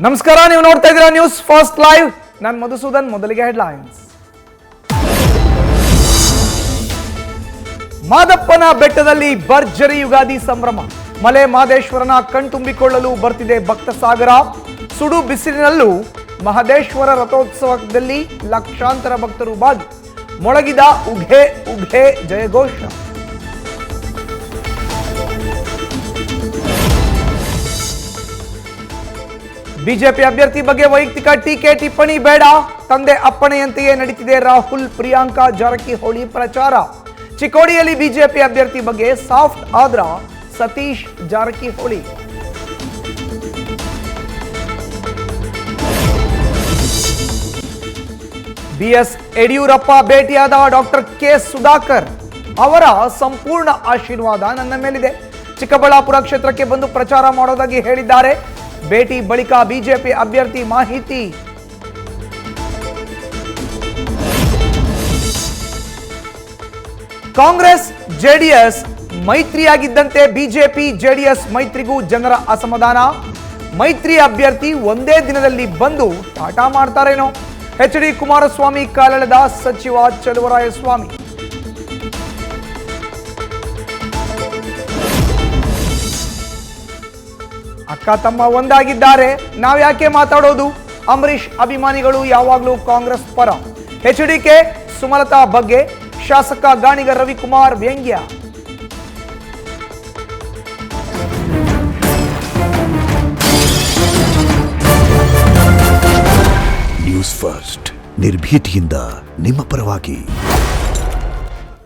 ನಮಸ್ಕಾರ, ನೀವು ನೋಡ್ತಾ ಇದ್ದೀರಾ ನ್ಯೂಸ್ ಫಸ್ಟ್ ಲೈವ್. ನಾನು ಮಧುಸೂದನ್. ಮೊದಲಿಗೆ ಹೆಡ್ಲೈನ್ಸ್. ಮಾದಪ್ಪನ ಬೆಟ್ಟದಲ್ಲಿ ಭರ್ಜರಿ ಯುಗಾದಿ ಸಂಭ್ರಮ. ಮಲೆ ಮಾದೇಶ್ವರನ ಕಣ್ತುಂಬಿಕೊಳ್ಳಲು ಬರ್ತಿದೆ ಭಕ್ತ ಸಾಗರ. ಸುಡು ಬಿಸಿಲಿನಲ್ಲೂ ಮಹದೇಶ್ವರ ರಥೋತ್ಸವದಲ್ಲಿ ಲಕ್ಷಾಂತರ ಭಕ್ತರು ಭಾಗಿ. ಮೊಳಗಿದ ಉಘೆ ಉಘೆ ಜಯಘೋಷ. ಬಿಜೆಪಿ ಅಭ್ಯರ್ಥಿ ಬಗ್ಗೆ ವೈಯಕ್ತಿಕ ಟೀಕೆ ಟಿಪ್ಪಣಿ ಬೇಡ. ತಂದೆ ಅಪ್ಪಣೆಯಂತೆಯೇ ನಡೀತಿದೆ ರಾಹುಲ್ ಪ್ರಿಯಾಂಕಾ ಜಾರಕಿಹೊಳಿ ಪ್ರಚಾರ. ಚಿಕ್ಕೋಡಿಯಲ್ಲಿ ಬಿಜೆಪಿ ಅಭ್ಯರ್ಥಿ ಬಗ್ಗೆ ಸಾಫ್ಟ್ ಆದ್ರ ಸತೀಶ್ ಜಾರಕಿಹೊಳಿ. ಬಿಎಸ್ ಯಡಿಯೂರಪ್ಪ ಭೇಟಿಯಾದ ಡಾಕ್ಟರ್ ಕೆ ಸುಧಾಕರ್. ಅವರ ಸಂಪೂರ್ಣ ಆಶೀರ್ವಾದ ನನ್ನ ಮೇಲಿದೆ. ಚಿಕ್ಕಬಳ್ಳಾಪುರ ಕ್ಷೇತ್ರಕ್ಕೆ ಬಂದು ಪ್ರಚಾರ ಮಾಡೋದಾಗಿ ಹೇಳಿದ್ದಾರೆ. ಭೇಟಿ ಬಳಿಕ ಬಿಜೆಪಿ ಅಭ್ಯರ್ಥಿ ಮಾಹಿತಿ. ಕಾಂಗ್ರೆಸ್ ಜೆಡಿಎಸ್ ಮೈತ್ರಿಯಾಗಿದ್ದಂತೆ ಬಿಜೆಪಿ ಜೆಡಿಎಸ್ ಮೈತ್ರಿಗೂ ಜನರ ಅಸಮಾಧಾನ. ಮೈತ್ರಿ ಅಭ್ಯರ್ಥಿ ಒಂದೇ ದಿನದಲ್ಲಿ ಬಂದು ಟಾಟಾ ಮಾಡ್ತಾರೇನೋ. ಎಚ್ ಡಿ ಕುಮಾರಸ್ವಾಮಿ ಕಾಲೆಳೆದ ಸಚಿವ ಚಲುವರಾಯಸ್ವಾಮಿ. ಅಕ್ಕ ತಮ್ಮ ಒಂದಾಗಿದ್ದಾರೆ, ನಾವ್ಯಾಕೆ ಮಾತಾಡೋದು? ಅಂಬರೀಷ್ ಅಭಿಮಾನಿಗಳು ಯಾವಾಗಲೂ ಕಾಂಗ್ರೆಸ್ ಪರ. ಎಚ್ಡಿಕೆ ಸುಮಲತಾ ಬಗ್ಗೆ ಶಾಸಕ ಗಾಣಿಗ ರವಿಕುಮಾರ್ ವ್ಯಂಗ್ಯ. ನ್ಯೂಸ್ ಫಸ್ಟ್, ನಿರ್ಭೀತಿಯಿಂದ ನಿಮ್ಮ ಪರವಾಗಿ.